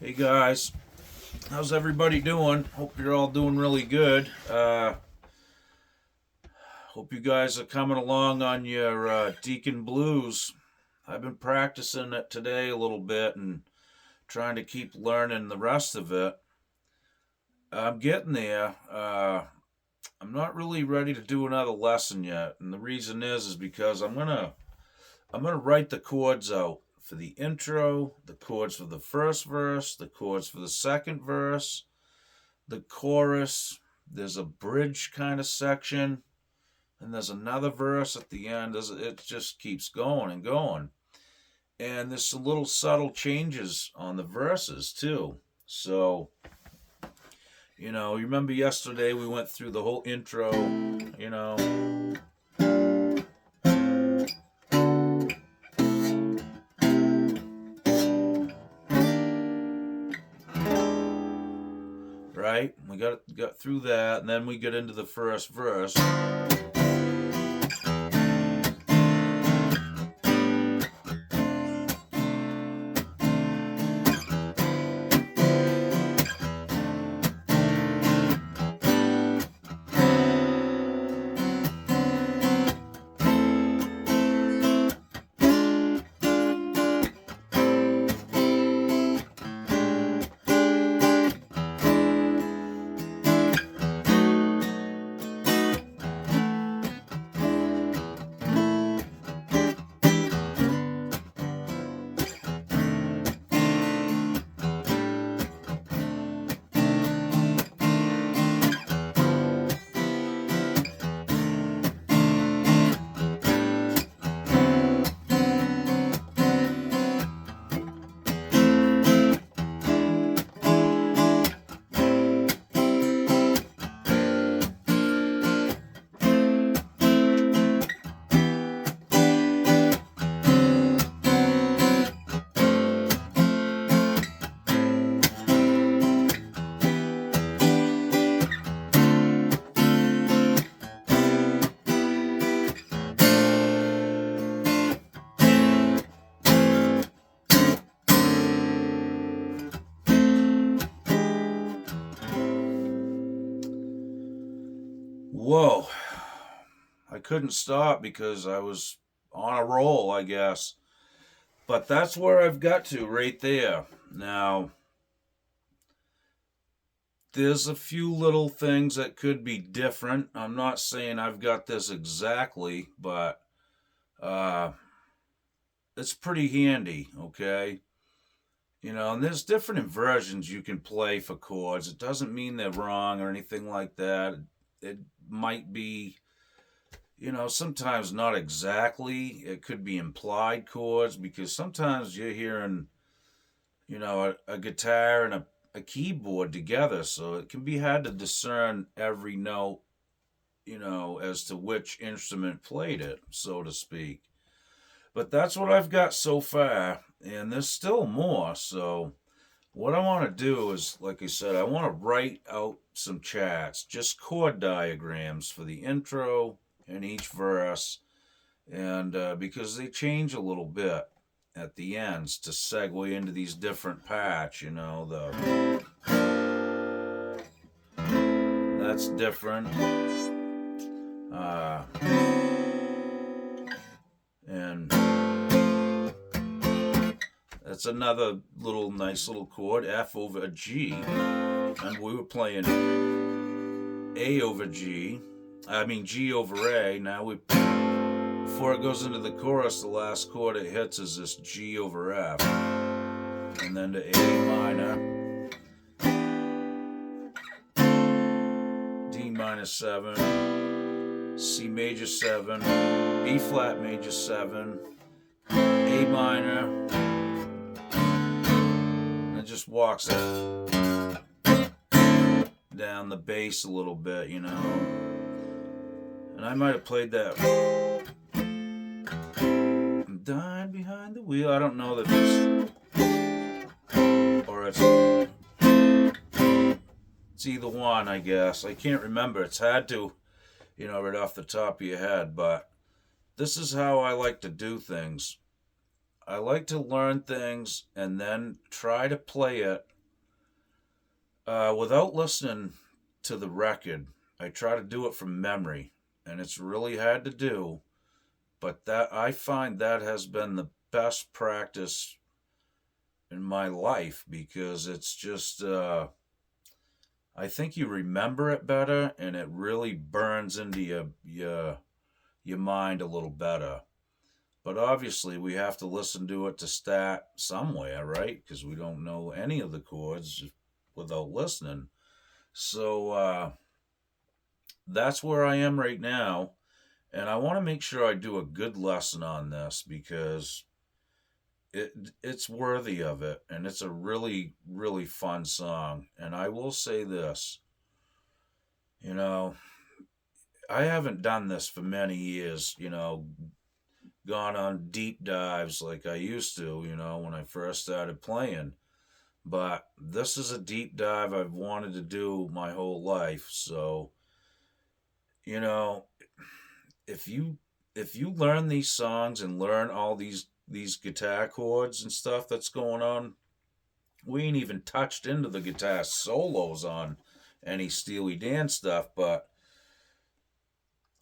Hey guys, how's everybody doing? Hope you're all doing really good. Hope you guys are coming along on your Deacon Blues. I've been practicing it today a little bit and trying to keep learning the rest of it. I'm getting there. I'm not really ready to do another lesson yet, and the reason is because I'm gonna write the chords out for the intro, the chords for the first verse, the chords for the second verse, the chorus. There's a bridge kind of section, and there's another verse at the end. It just keeps going and going. And there's some little subtle changes on the verses too. So, you remember yesterday we went through the whole intro, you know, right? We got through that, and then we get into the first verse. Whoa. I couldn't stop because I was on a roll, I guess. But that's where I've got to right there. Now, there's a few little things that could be different. I'm not saying I've got this exactly, but uh, it's pretty handy, okay? And there's different inversions you can play for chords. It doesn't mean they're wrong or anything like that. It might be, sometimes not exactly. It could be implied chords because sometimes you're hearing, a guitar and a keyboard together, so it can be hard to discern every note, as to which instrument played it, so to speak. But that's what I've got so far, and there's still more. So, what I want to do is, like I said, I want to write out some charts, just chord diagrams for the intro and each verse, and because they change a little bit at the ends to segue into these different parts, the that's different. Uh, and that's another nice little chord, F over a G. And we were playing A over G. I mean G over A. Now before it goes into the chorus, the last chord it hits is this G over F. And then to A minor, D minor 7, C major 7, B flat major 7, A minor. It just walks it down the bass a little bit, And I might have played that. I'm dying behind the wheel. I don't know that it's either one, I guess. I can't remember. It's hard to, right off the top of your head, but this is how I like to do things. I like to learn things and then try to play it without listening to the record. I try to do it from memory, and it's really hard to do. But that I find that has been the best practice in my life because it's just I think you remember it better, and it really burns into your mind a little better. But obviously, we have to listen to it to start somewhere, right? Because we don't know any of the chords without listening. So that's where I am right now. And I want to make sure I do a good lesson on this because it's worthy of it. And it's a really, really fun song. And I will say this, you know, I haven't done this for many years, gone on deep dives like I used to, when I first started playing. But this is a deep dive I've wanted to do my whole life. So, you know, if you if you learn these songs and learn all these guitar chords and stuff that's going on, we ain't even touched into the guitar solos on any Steely Dan stuff, but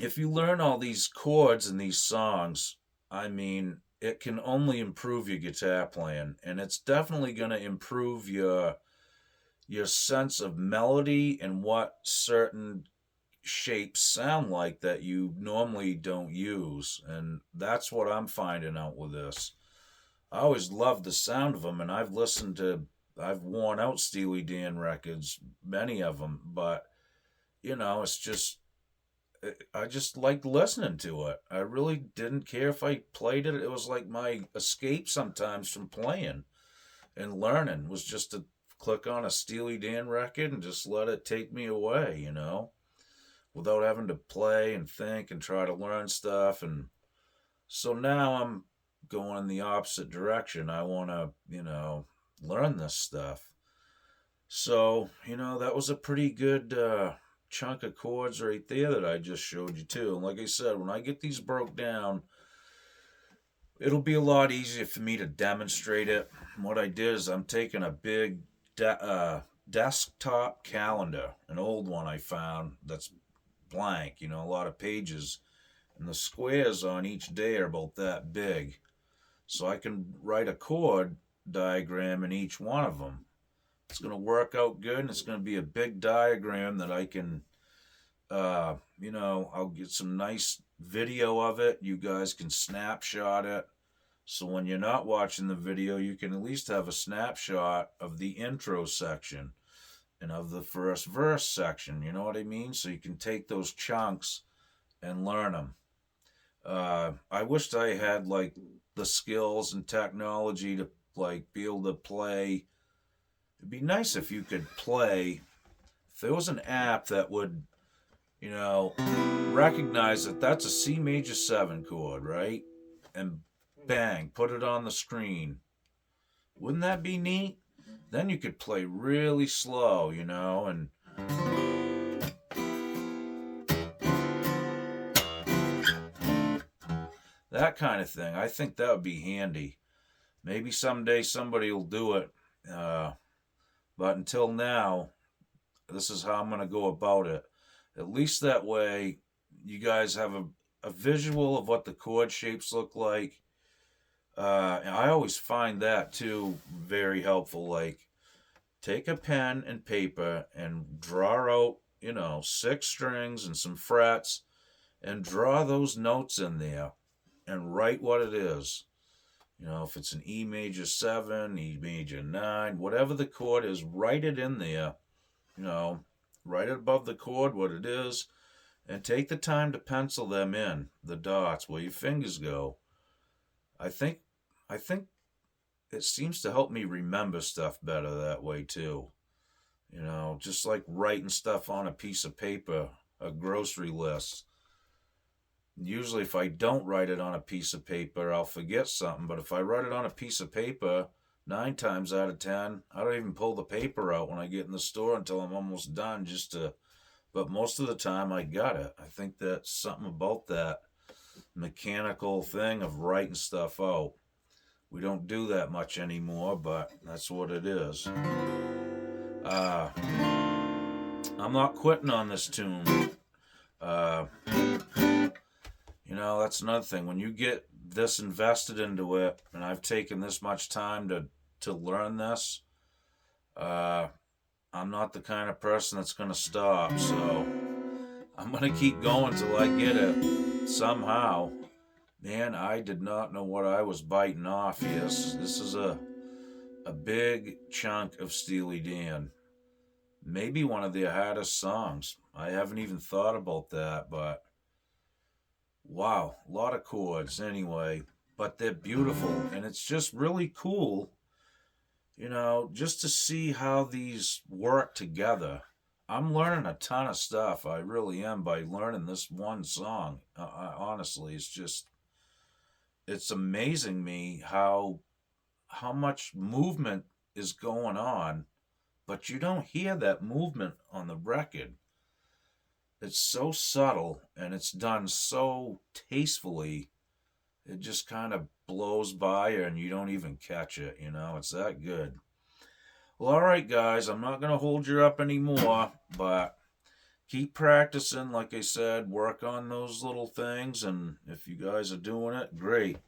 if you learn all these chords and these songs, I mean, it can only improve your guitar playing, and it's definitely going to improve your sense of melody and what certain shapes sound like that you normally don't use. And that's what I'm finding out with this. I always loved the sound of them, and I've worn out Steely Dan records, many of them, but it's just I just liked listening to it. I really didn't care if I played it. It was like my escape sometimes from playing and learning was just to click on a Steely Dan record and just let it take me away, without having to play and think and try to learn stuff. And so now I'm going in the opposite direction. I want to, learn this stuff. So, that was a pretty good chunk of chords right there that I just showed you too. And like I said, when I get these broke down, it'll be a lot easier for me to demonstrate it. What I did is I'm taking a big desktop calendar, an old one I found that's blank, a lot of pages, and the squares on each day are about that big. So I can write a chord diagram in each one of them. It's going to work out good, and it's going to be a big diagram that I can, I'll get some nice video of it. You guys can snapshot it. So when you're not watching the video, you can at least have a snapshot of the intro section and of the first verse section. You know what I mean? So you can take those chunks and learn them. I wished I had like the skills and technology to like be able to play. It'd be nice if you could play. If there was an app that would, recognize that that's a C major 7 chord, right? And bang, put it on the screen. Wouldn't that be neat? Then you could play really slow, and that kind of thing. I think that would be handy. Maybe someday somebody will do it. But until now, this is how I'm going to go about it. At least that way, you guys have a visual of what the chord shapes look like. And I always find that too very helpful. Like, take a pen and paper and draw out, 6 strings and some frets and draw those notes in there and write what it is. If it's an E major 7, E major 9, whatever the chord is, write it in there. Write it above the chord what it is, and take the time to pencil them in, the dots, where your fingers go. I think it seems to help me remember stuff better that way too. Just like writing stuff on a piece of paper, a grocery list. Usually if I don't write it on a piece of paper, I'll forget something. But if I write it on a piece of paper, 9 times out of 10, I don't even pull the paper out when I get in the store until I'm almost done but most of the time I got it. I think that's something about that mechanical thing of writing stuff out. We don't do that much anymore, but that's what it is. Uh, I'm not quitting on this tune. Uh, that's another thing. When you get this invested into it, and I've taken this much time to learn this, I'm not the kind of person that's going to stop. So I'm going to keep going till I get it somehow. Man, I did not know what I was biting off here. This is a big chunk of Steely Dan. Maybe one of their hardest songs. I haven't even thought about that, but wow, a lot of chords anyway. But they're beautiful, and it's just really cool, just to see how these work together. I'm learning a ton of stuff. I really am by learning this one song. Honestly, it's amazing me how much movement is going on, but you don't hear that movement on the record. It's so subtle and it's done so tastefully. It just kind of blows by you and you don't even catch it, It's that good. Well, all right, guys, I'm not going to hold you up anymore, but keep practicing. Like I said, work on those little things, and if you guys are doing it, great.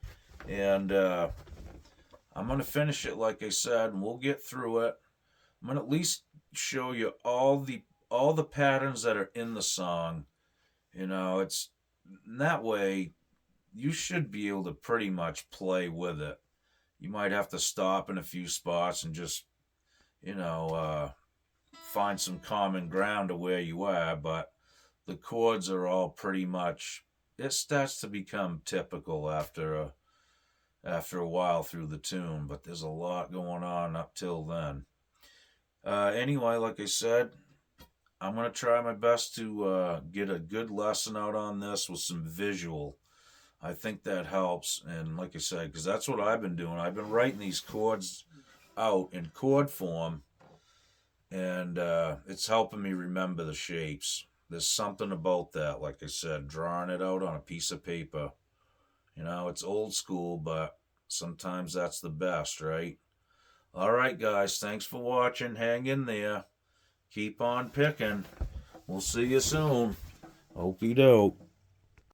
And I'm going to finish it, like I said, and we'll get through it. I'm going to at least show you all the patterns that are in the song. It's that way you should be able to pretty much play with it. You might have to stop in a few spots and just, find some common ground to where you are, but the chords are all pretty much, it starts to become typical after a while through the tune, but there's a lot going on up till then. Anyway, like I said, I'm going to try my best to get a good lesson out on this with some visual. I think that helps, and like I said, because that's what I've been doing. I've been writing these chords out in chord form, and it's helping me remember the shapes. There's something about that, like I said, drawing it out on a piece of paper. It's old school, but sometimes that's the best, right? All right, guys, thanks for watching. Hang in there. Keep on picking. We'll see you soon. Okey doke.